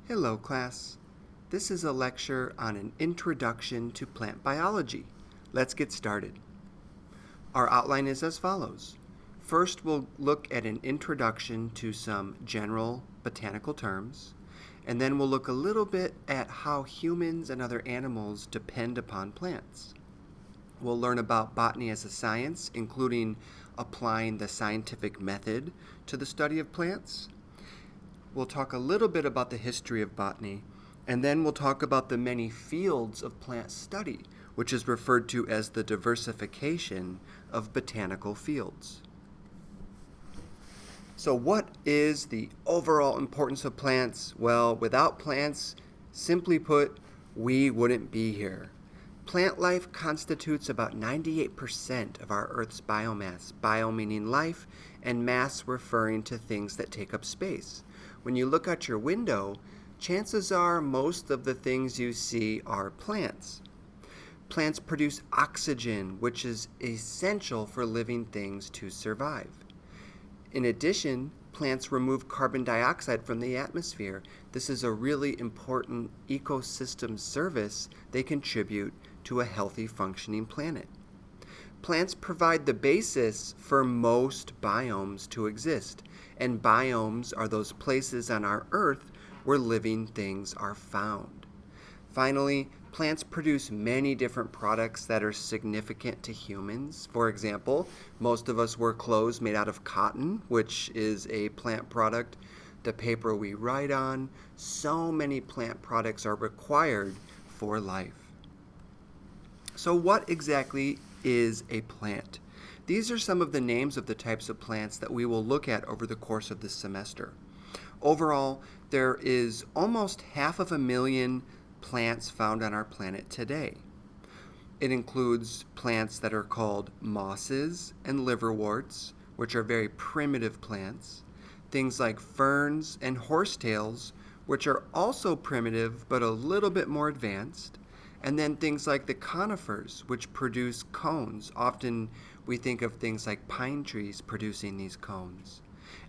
Hello, class. This is a lecture on an introduction to plant biology. Let's get started. Our outline is as follows. First, we'll look at an introduction to some general botanical terms, and then we'll look a little bit at how humans and other animals depend upon plants. We'll learn about botany as a science, including applying the scientific method to the study of plants. We'll talk a little bit about the history of botany, and then we'll talk about the many fields of plant study, which is referred to as the diversification of botanical fields. So what is the overall importance of plants? Well, without plants, simply put, we wouldn't be here. Plant life constitutes about 98% of our Earth's biomass, bio meaning life, and mass referring to things that take up space. When you look out your window, chances are most of the things you see are plants. Plants produce oxygen, which is essential for living things to survive. In addition, plants remove carbon dioxide from the atmosphere. This is a really important ecosystem service they contribute to a healthy functioning planet. Plants provide the basis for most biomes to exist, and biomes are those places on our Earth where living things are found. Finally, plants produce many different products that are significant to humans. For example, most of us wear clothes made out of cotton, which is a plant product. The paper we write on, so many plant products are required for life. So what exactly is a plant? These are some of the names of the types of plants that we will look at over the course of this semester. Overall, there is almost 500,000 plants found on our planet today. It includes plants that are called mosses and liverworts, which are very primitive plants, things like ferns and horsetails, which are also primitive but a little bit more advanced, and then things like the conifers, which produce cones. Often we think of things like pine trees producing these cones.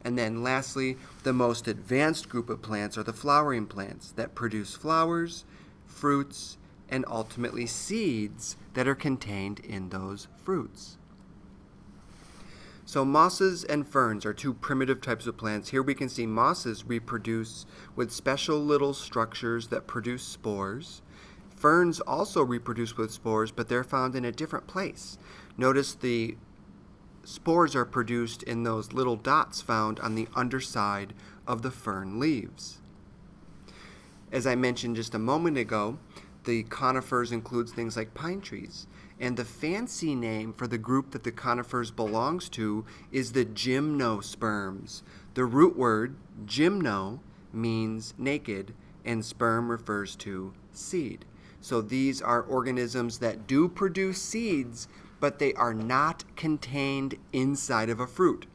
And then lastly, the most advanced group of plants are the flowering plants that produce flowers, fruits, and ultimately seeds that are contained in those fruits. So mosses and ferns are two primitive types of plants. Here we can see mosses reproduce with special little structures that produce spores. Ferns also reproduce with spores, but they're found in a different place. Notice the spores are produced in those little dots found on the underside of the fern leaves. As I mentioned just a moment ago, the conifers includes things like pine trees. And the fancy name for the group that the conifers belongs to is the gymnosperms. The root word, gymno, means naked, and sperm refers to seed. So these are organisms that do produce seeds, but they are not contained inside of a fruit.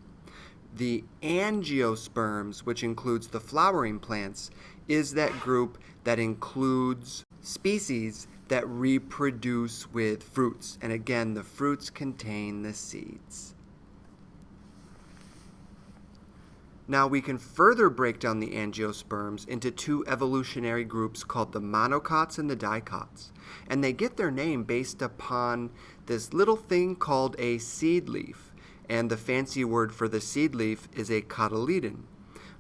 The angiosperms, which includes the flowering plants, is that group that includes species that reproduce with fruits. And again, the fruits contain the seeds. Now we can further break down the angiosperms into two evolutionary groups called the monocots and the dicots. And they get their name based upon this little thing called a seed leaf. And the fancy word for the seed leaf is a cotyledon.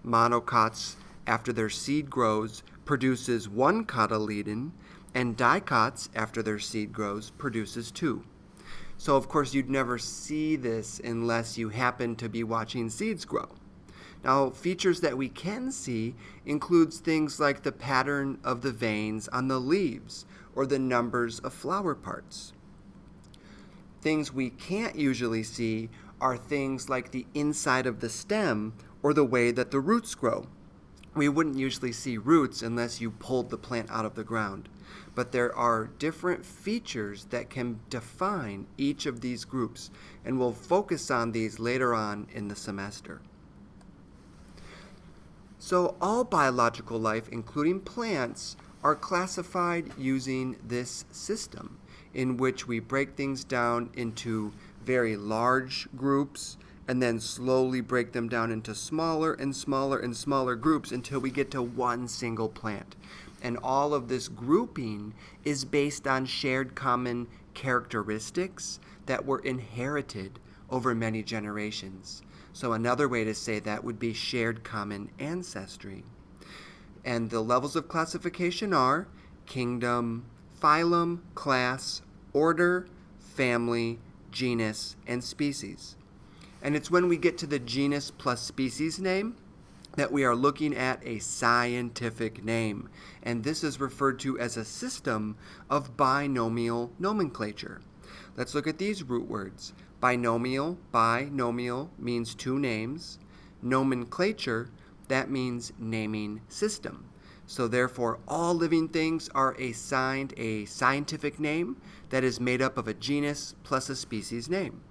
Monocots, after their seed grows, produces one cotyledon, and dicots, after their seed grows, produces two. So of course you'd never see this unless you happen to be watching seeds grow. Now, features that we can see includes things like the pattern of the veins on the leaves or the numbers of flower parts. Things we can't usually see are things like the inside of the stem or the way that the roots grow. We wouldn't usually see roots unless you pulled the plant out of the ground. But there are different features that can define each of these groups, and we'll focus on these later on in the semester. So all biological life, including plants, are classified using this system in which we break things down into very large groups and then slowly break them down into smaller and smaller and smaller groups until we get to one single plant. And all of this grouping is based on shared common characteristics that were inherited over many generations. So another way to say that would be shared common ancestry. And the levels of classification are kingdom, phylum, class, order, family, genus, and species. And it's when we get to the genus plus species name that we are looking at a scientific name. And this is referred to as a system of binomial nomenclature. Let's look at these root words. Binomial means two names. Nomenclature, that means naming system. So therefore, all living things are assigned a scientific name that is made up of a genus plus a species name.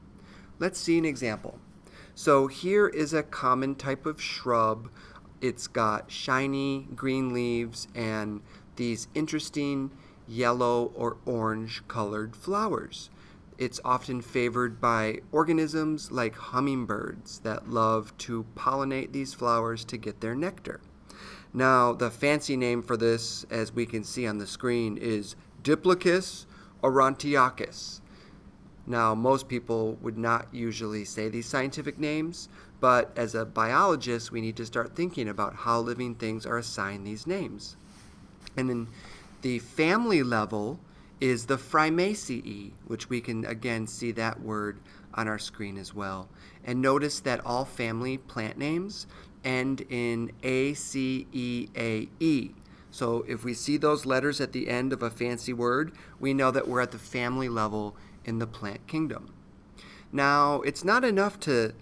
Let's see an example. So here is a common type of shrub. It's got shiny green leaves and these interesting yellow or orange colored flowers. It's often favored by organisms like hummingbirds that love to pollinate these flowers to get their nectar. Now, the fancy name for this, as we can see on the screen, is Diplodocus aurantiacus. Now, most people would not usually say these scientific names, but as a biologist, we need to start thinking about how living things are assigned these names. And then the family level is the Phrymaceae, which we can again see that word on our screen as well. And notice that all family plant names end in A-C-E-A-E. So if we see those letters at the end of a fancy word, we know that we're at the family level in the plant kingdom. Now, it's not enough to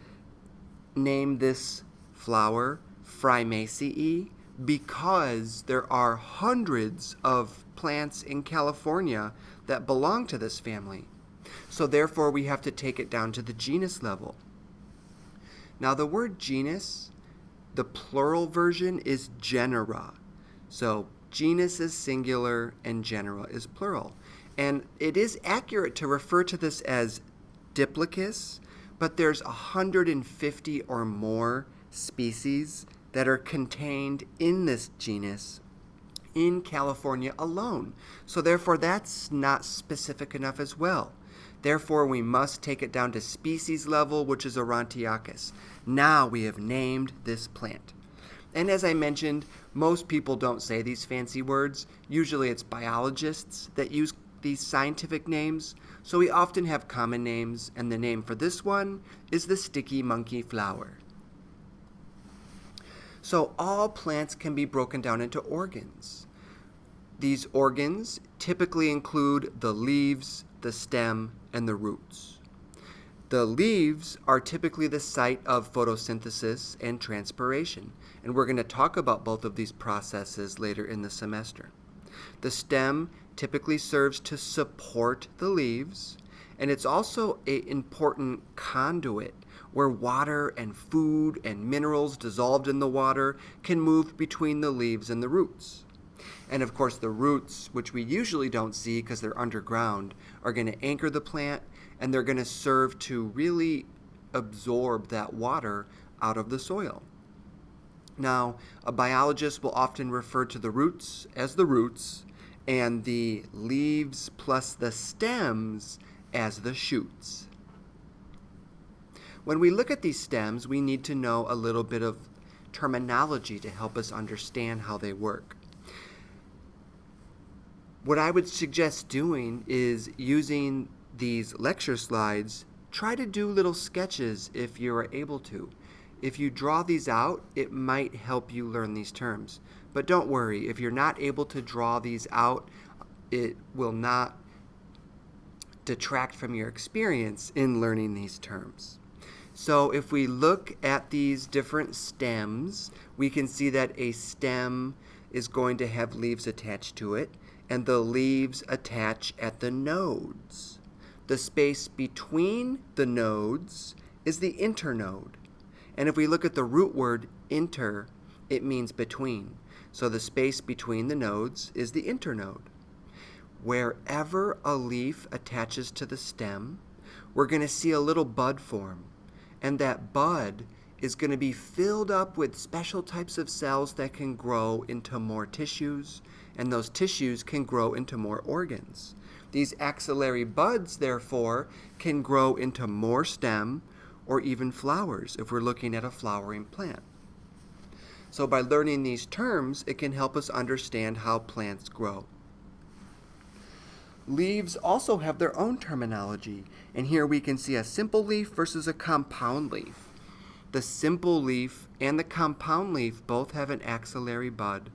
name this flower Phrymaceae because there are hundreds of plants in California that belong to this family. So therefore, we have to take it down to the genus level. Now, the word genus, the plural version is genera. So genus is singular and genera is plural. And it is accurate to refer to this as Diplodocus, but there's 150 or more species that are contained in this genus in California alone. So therefore, that's not specific enough as well. Therefore, we must take it down to species level, which is Aurantiacus. Now we have named this plant. And as I mentioned, most people don't say these fancy words. Usually it's biologists that use these scientific names. So we often have common names, and the name for this one is the sticky monkey flower. So all plants can be broken down into organs. These organs typically include the leaves, the stem, and the roots. The leaves are typically the site of photosynthesis and transpiration, and we're going to talk about both of these processes later in the semester. The stem typically serves to support the leaves, and it's also an important conduit where water and food and minerals dissolved in the water can move between the leaves and the roots. And of course, the roots, which we usually don't see because they're underground, are going to anchor the plant, and they're going to serve to really absorb that water out of the soil. Now, a biologist will often refer to the roots as the roots, and the leaves plus the stems as the shoots. When we look at these stems, we need to know a little bit of terminology to help us understand how they work. What I would suggest doing is using these lecture slides, try to do little sketches if you are able to. If you draw these out, it might help you learn these terms. But don't worry, if you're not able to draw these out, it will not detract from your experience in learning these terms. So if we look at these different stems, we can see that a stem is going to have leaves attached to it, and the leaves attach at the nodes. The space between the nodes is the internode. And if we look at the root word inter, it means between. So the space between the nodes is the internode. Wherever a leaf attaches to the stem, we're going to see a little bud form. And that bud is going to be filled up with special types of cells that can grow into more tissues, and those tissues can grow into more organs. These axillary buds, therefore, can grow into more stem or even flowers if we're looking at a flowering plant. So by learning these terms, it can help us understand how plants grow. Leaves also have their own terminology, and here we can see a simple leaf versus a compound leaf. The simple leaf and the compound leaf both have an axillary bud,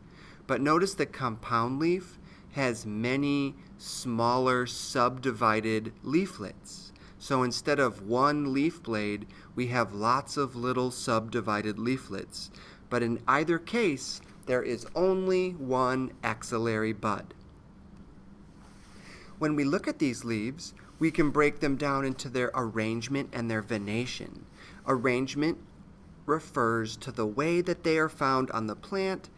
but notice the compound leaf has many smaller subdivided leaflets. So instead of one leaf blade, we have lots of little subdivided leaflets. But in either case, there is only one axillary bud. When we look at these leaves, we can break them down into their arrangement and their venation. Arrangement refers to the way that they are found on the plant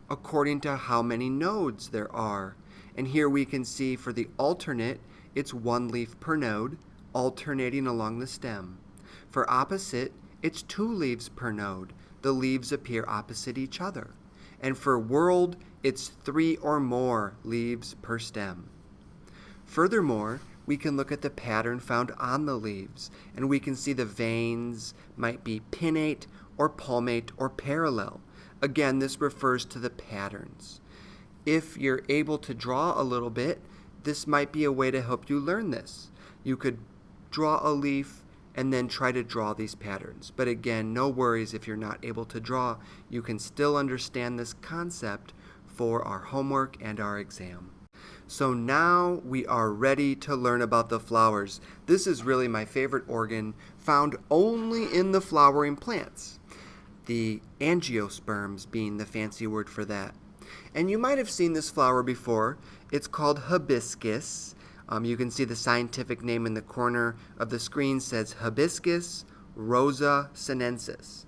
according to how many nodes there are. And here we can see for the alternate, it's one leaf per node, alternating along the stem. For opposite, it's two leaves per node. The leaves appear opposite each other. And for whorled, it's three or more leaves per stem. Furthermore, we can look at the pattern found on the leaves, and we can see the veins might be pinnate or palmate or parallel. Again, this refers to the patterns. If you're able to draw a little bit, this might be a way to help you learn this. You could draw a leaf and then try to draw these patterns. But again, no worries if you're not able to draw. You can still understand this concept for our homework and our exam. So now we are ready to learn about the flowers. This is really my favorite organ, found only in the flowering plants. The angiosperms being the fancy word for that. And you might have seen this flower before. It's called hibiscus. You can see the scientific name in the corner of the screen says Hibiscus rosa sinensis.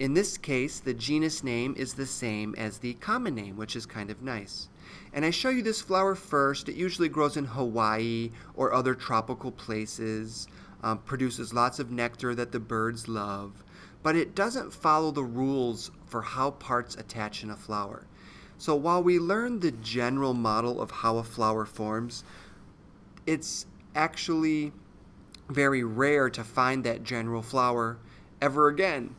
In this case, the genus name is the same as the common name, which is kind of nice. And I show you this flower first. It usually grows in Hawaii or other tropical places, produces lots of nectar that the birds love, but it doesn't follow the rules for how parts attach in a flower. So while we learn the general model of how a flower forms, it's actually very rare to find that general flower ever again.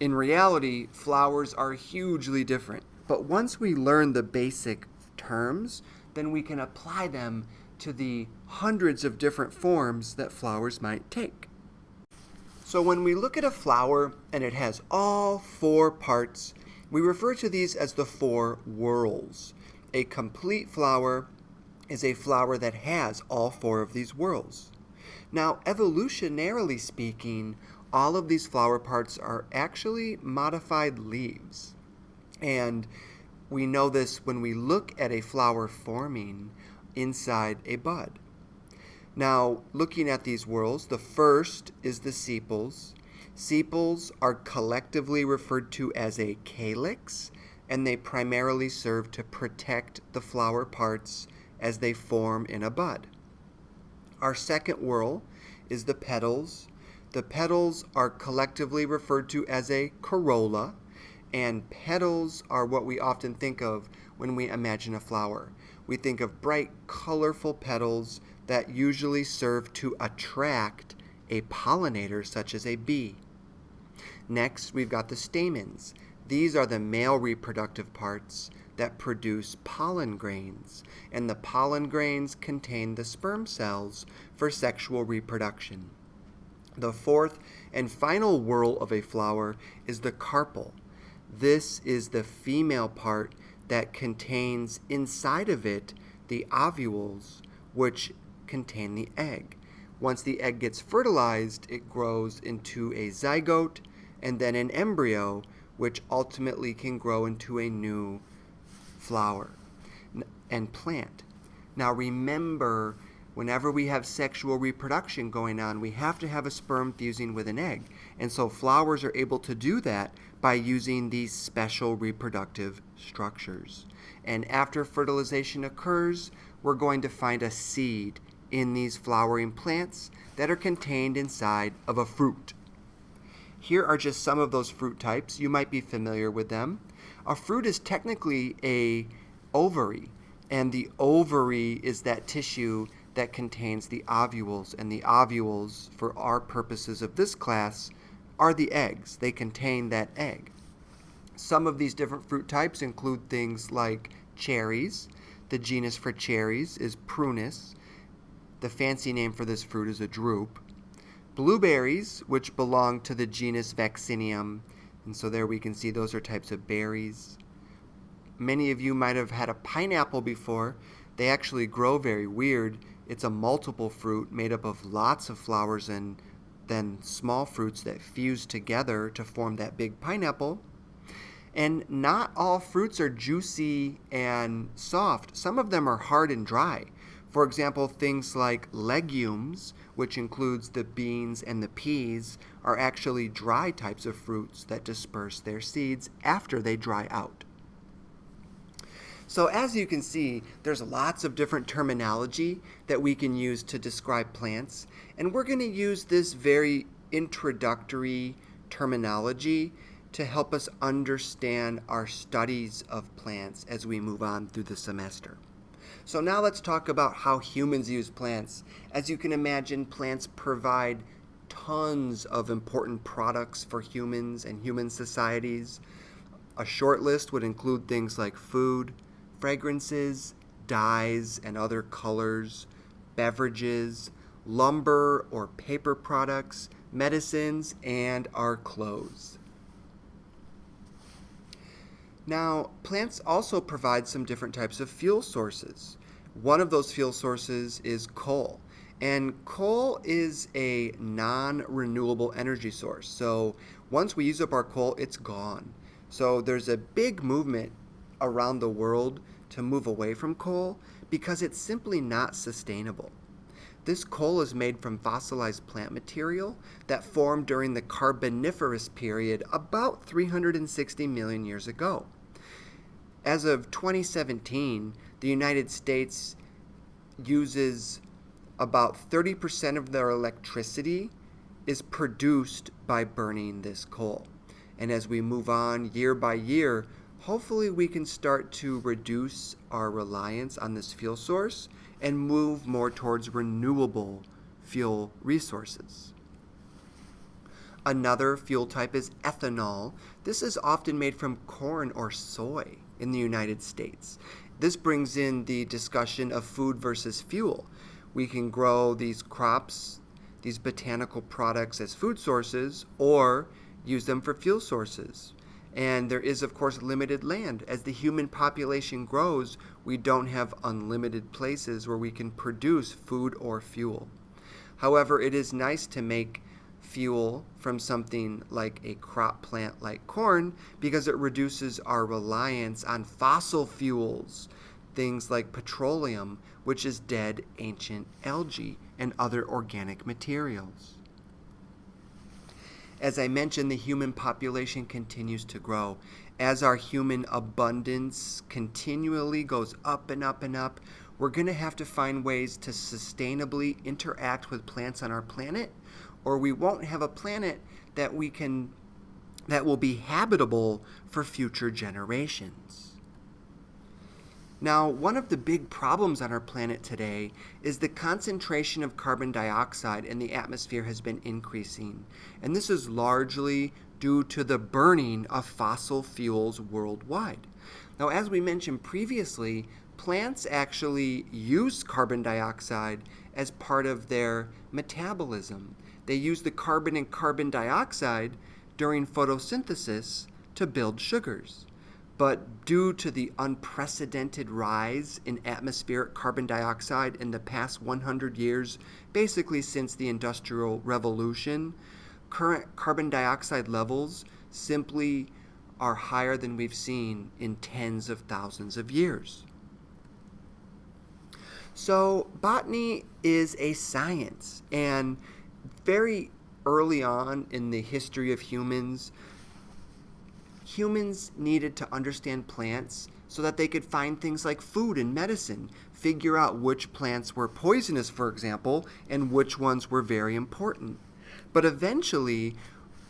In reality, flowers are hugely different. But once we learn the basic terms, then we can apply them to the hundreds of different forms that flowers might take. So when we look at a flower and it has all four parts, we refer to these as the four whorls. A complete flower is a flower that has all four of these whorls. Now, evolutionarily speaking, all of these flower parts are actually modified leaves. And we know this when we look at a flower forming inside a bud. Now, looking at these whorls, the first is the sepals. Sepals are collectively referred to as a calyx, and they primarily serve to protect the flower parts as they form in a bud. Our second whorl is the petals. The petals are collectively referred to as a corolla, and petals are what we often think of when we imagine a flower. We think of bright, colorful petals that usually serve to attract a pollinator such as a bee. Next, we've got the stamens. These are the male reproductive parts that produce pollen grains, and the pollen grains contain the sperm cells for sexual reproduction. The fourth and final whorl of a flower is the carpel. This is the female part that contains inside of it the ovules, which contain the egg. Once the egg gets fertilized, it grows into a zygote and then an embryo, which ultimately can grow into a new flower and plant. Now remember, whenever we have sexual reproduction going on, we have to have a sperm fusing with an egg. And so flowers are able to do that by using these special reproductive structures. And after fertilization occurs, we're going to find a seed in these flowering plants that are contained inside of a fruit. Here are just some of those fruit types. You might be familiar with them. A fruit is technically a ovary, and the ovary is that tissue that contains the ovules, and the ovules, for our purposes of this class, are the eggs. They contain that egg. Some of these different fruit types include things like cherries. The genus for cherries is Prunus. The fancy name for this fruit is a drupe. Blueberries, which belong to the genus Vaccinium, and so there we can see those are types of berries. Many of you might have had a pineapple before. They actually grow very weird. It's a multiple fruit made up of lots of flowers and then small fruits that fuse together to form that big pineapple. And not all fruits are juicy and soft. Some of them are hard and dry. For example, things like legumes, which includes the beans and the peas, are actually dry types of fruits that disperse their seeds after they dry out. So as you can see, there's lots of different terminology that we can use to describe plants, and we're going to use this very introductory terminology to help us understand our studies of plants as we move on through the semester. So now let's talk about how humans use plants. As you can imagine, plants provide tons of important products for humans and human societies. A short list would include things like food, fragrances, dyes and other colors, beverages, lumber or paper products, medicines, and our clothes. Now, plants also provide some different types of fuel sources. One of those fuel sources is coal. And coal is a non-renewable energy source. So once we use up our coal, it's gone. So there's a big movement around the world to move away from coal because it's simply not sustainable. This coal is made from fossilized plant material that formed during the Carboniferous period about 360 million years ago. As of 2017, the United States uses about 30% of their electricity is produced by burning this coal. And as we move on year by year, hopefully we can start to reduce our reliance on this fuel source and move more towards renewable fuel resources. Another fuel type is ethanol. This is often made from corn or soy in the United States. This brings in the discussion of food versus fuel. We can grow these crops, these botanical products as food sources, or use them for fuel sources. And there is, of course, limited land. As the human population grows, we don't have unlimited places where we can produce food or fuel. However, it is nice to make fuel from something like a crop plant like corn because it reduces our reliance on fossil fuels, things like petroleum, which is dead ancient algae and other organic materials. As I mentioned, the human population continues to grow. As our human abundance continually goes up and up and up, we're going to have to find ways to sustainably interact with plants on our planet, or we won't have a planet that will be habitable for future generations. Now, one of the big problems on our planet today is the concentration of carbon dioxide in the atmosphere has been increasing, and this is largely due to the burning of fossil fuels worldwide. Now, as we mentioned previously, plants actually use carbon dioxide as part of their metabolism. They use the carbon in carbon dioxide during photosynthesis to build sugars. But due to the unprecedented rise in atmospheric carbon dioxide in the past 100 years, basically since the Industrial Revolution, current carbon dioxide levels simply are higher than we've seen in tens of thousands of years. So botany is a science, and very early on in the history of humans needed to understand plants so that they could find things like food and medicine, figure out which plants were poisonous, for example, and which ones were very important. But eventually,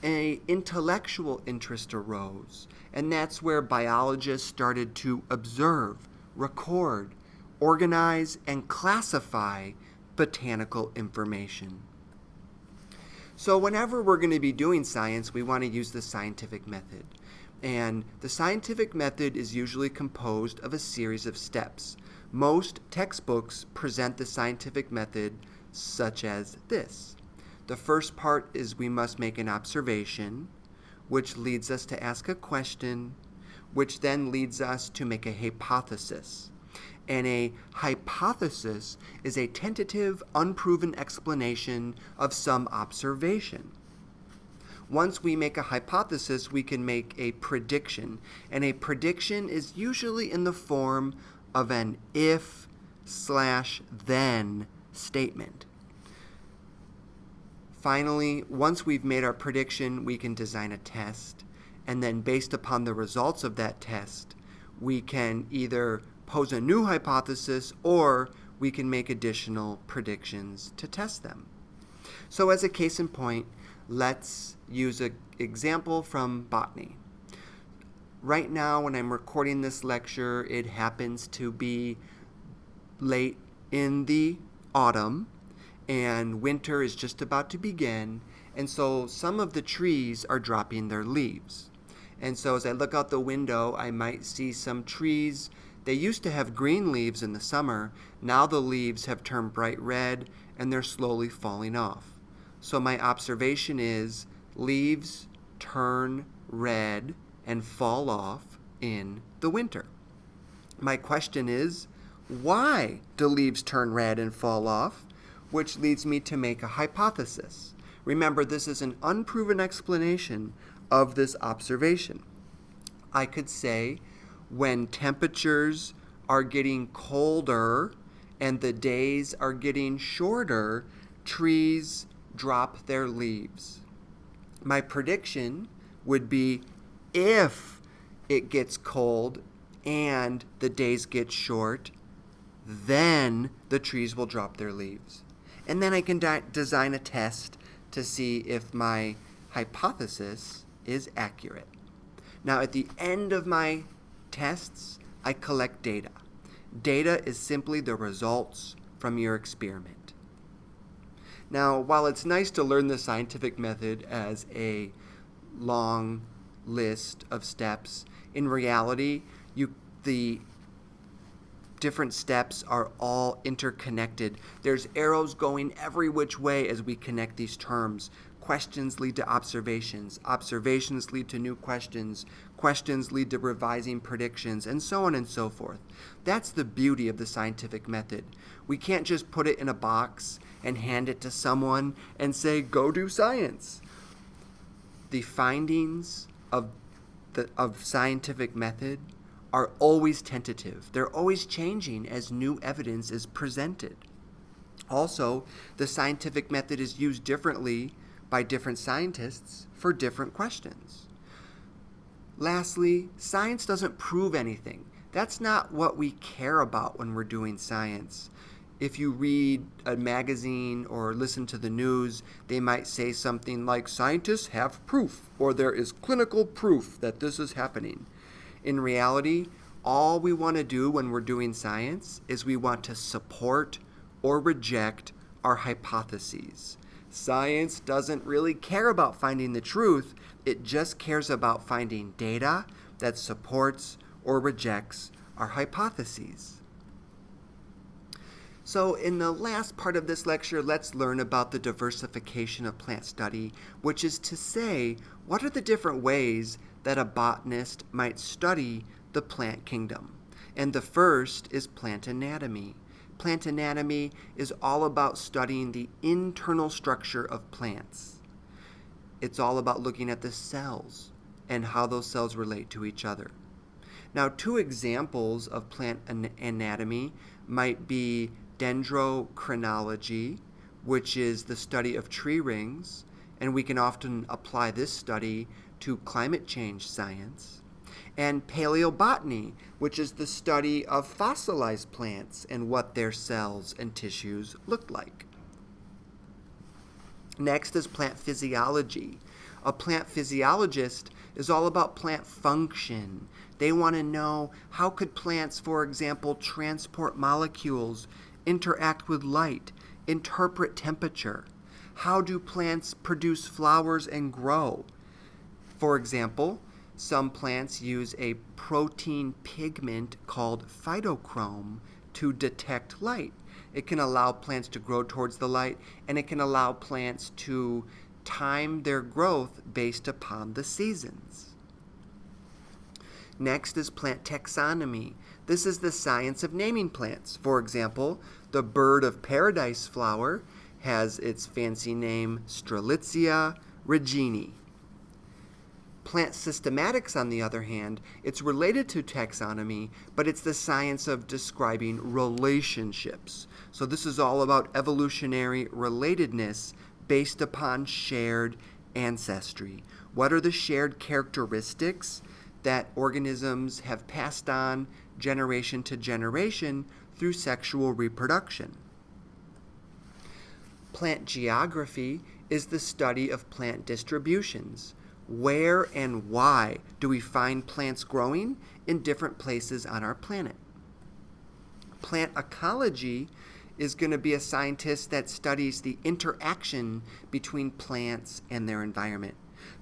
an intellectual interest arose, and that's where biologists started to observe, record, organize, and classify botanical information. So whenever we're going to be doing science, we want to use the scientific method. And the scientific method is usually composed of a series of steps. Most textbooks present the scientific method such as this. The first part is we must make an observation, which leads us to ask a question, which then leads us to make a hypothesis. And a hypothesis is a tentative, unproven explanation of some observation. Once we make a hypothesis, we can make a prediction. And a prediction is usually in the form of an if/then statement. Finally, once we've made our prediction, we can design a test. And then based upon the results of that test, we can either pose a new hypothesis or we can make additional predictions to test them. So as a case in point, let's use an example from botany. Right now, when I'm recording this lecture, it happens to be late in the autumn, and winter is just about to begin, and so some of the trees are dropping their leaves. And so as I look out the window, I might see some trees. They used to have green leaves in the summer. Now the leaves have turned bright red, and they're slowly falling off. So my observation is leaves turn red and fall off in the winter. My question is, why do leaves turn red and fall off? Which leads me to make a hypothesis. Remember, this is an unproven explanation of this observation. I could say when temperatures are getting colder and the days are getting shorter, trees drop their leaves. My prediction would be if it gets cold and the days get short, then the trees will drop their leaves. And then I can design a test to see if my hypothesis is accurate. Now, at the end of my tests, I collect data. Data is simply the results from your experiment. Now, while it's nice to learn the scientific method as a long list of steps, in reality, the different steps are all interconnected. There's arrows going every which way as we connect these terms. Questions lead to observations. Observations lead to new questions. Questions lead to revising predictions, and so on and so forth. That's the beauty of the scientific method. We can't just put it in a box and hand it to someone and say, go do science. The findings of scientific method are always tentative. They're always changing as new evidence is presented. Also, the scientific method is used differently by different scientists for different questions. Lastly, science doesn't prove anything. That's not what we care about when we're doing science. If you read a magazine or listen to the news, they might say something like, scientists have proof, or there is clinical proof that this is happening. In reality, all we want to do when we're doing science is we want to support or reject our hypotheses. Science doesn't really care about finding the truth. It just cares about finding data that supports or rejects our hypotheses. So in the last part of this lecture, let's learn about the diversification of plant study, which is to say, what are the different ways that a botanist might study the plant kingdom? And the first is plant anatomy. Plant anatomy is all about studying the internal structure of plants. It's all about looking at the cells and how those cells relate to each other. Now, two examples of plant anatomy might be dendrochronology, which is the study of tree rings, and we can often apply this study to climate change science, and paleobotany, which is the study of fossilized plants and what their cells and tissues look like. Next is plant physiology. A plant physiologist is all about plant function. They want to know how could plants, for example, transport molecules, interact with light, interpret temperature. How do plants produce flowers and grow? For example, some plants use a protein pigment called phytochrome to detect light. It can allow plants to grow towards the light, and it can allow plants to time their growth based upon the seasons. Next is plant taxonomy. This is the science of naming plants. For example, the bird of paradise flower has its fancy name Strelitzia regini. Plant systematics, on the other hand, it's related to taxonomy, but it's the science of describing relationships. So this is all about evolutionary relatedness based upon shared ancestry. What are the shared characteristics that organisms have passed on generation to generation through sexual reproduction? Plant geography is the study of plant distributions. Where and why do we find plants growing in different places on our planet? Plant ecology is going to be a scientist that studies the interaction between plants and their environment.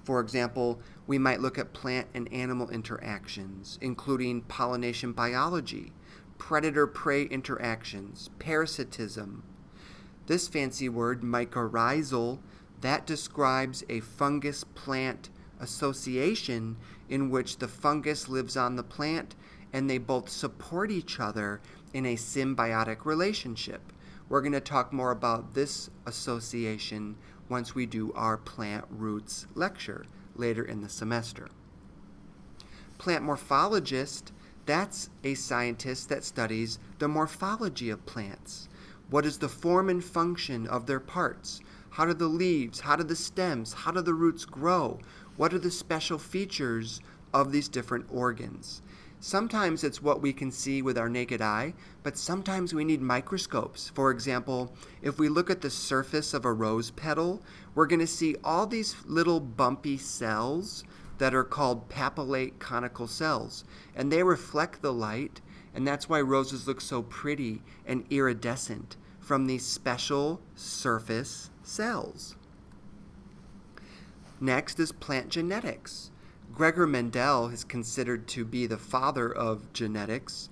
For example, we might look at plant and animal interactions, including pollination biology, predator-prey interactions, parasitism. This fancy word, mycorrhizal, that describes a fungus-plant association in which the fungus lives on the plant and they both support each other in a symbiotic relationship. We're going to talk more about this association once we do our plant roots lecture later in the semester. Plant morphologist, that's a scientist that studies the morphology of plants. What is the form and function of their parts? How do the leaves, how do the stems, how do the roots grow? What are the special features of these different organs? Sometimes it's what we can see with our naked eye, but sometimes we need microscopes. For example, if we look at the surface of a rose petal, we're going to see all these little bumpy cells that are called papillate conical cells, and they reflect the light, and that's why roses look so pretty and iridescent from these special surface cells. Next is plant genetics. Gregor Mendel is considered to be the father of genetics.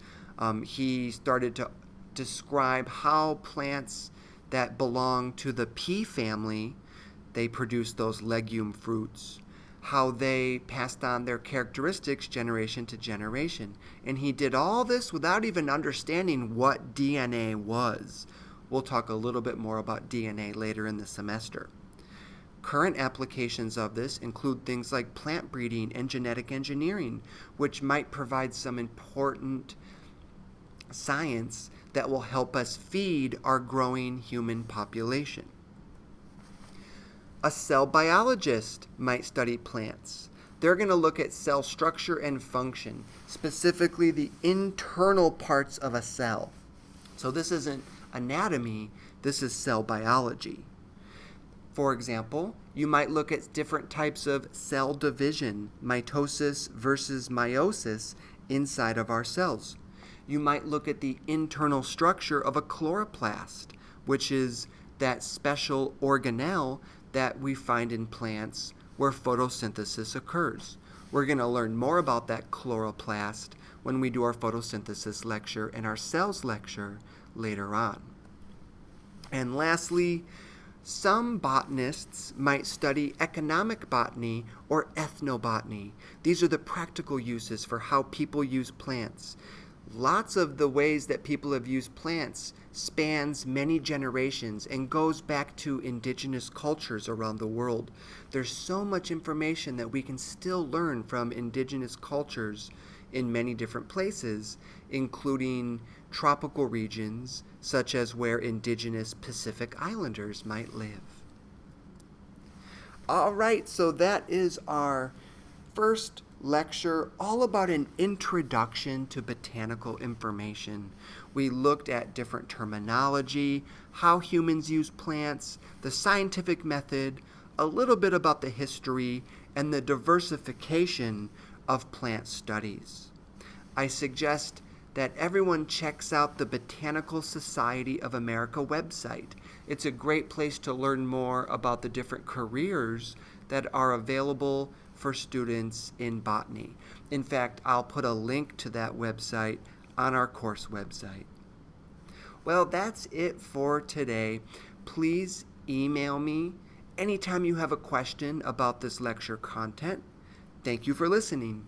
He started to describe how plants that belong to the pea family, they produce those legume fruits, how they passed on their characteristics generation to generation. And he did all this without even understanding what DNA was. We'll talk a little bit more about DNA later in the semester. Current applications of this include things like plant breeding and genetic engineering, which might provide some important science that will help us feed our growing human population. A cell biologist might study plants. They're going to look at cell structure and function, specifically the internal parts of a cell. So this isn't anatomy, this is cell biology. For example, you might look at different types of cell division, mitosis versus meiosis, inside of our cells. You might look at the internal structure of a chloroplast, which is that special organelle that we find in plants where photosynthesis occurs. We're going to learn more about that chloroplast when we do our photosynthesis lecture and our cells lecture later on. And lastly, some botanists might study economic botany or ethnobotany. These are the practical uses for how people use plants. Lots of the ways that people have used plants spans many generations and goes back to indigenous cultures around the world. There's so much information that we can still learn from indigenous cultures in many different places, including tropical regions, such as where indigenous Pacific Islanders might live. All right, so that is our first lecture, all about an introduction to botanical information. We looked at different terminology, how humans use plants, the scientific method a little bit about the history and the diversification of plant studies. I suggest that everyone checks out the Botanical Society of America website. It's a great place to learn more about the different careers that are available for students in botany. In fact, I'll put a link to that website on our course website. Well, that's it for today. Please email me anytime you have a question about this lecture content. Thank you for listening.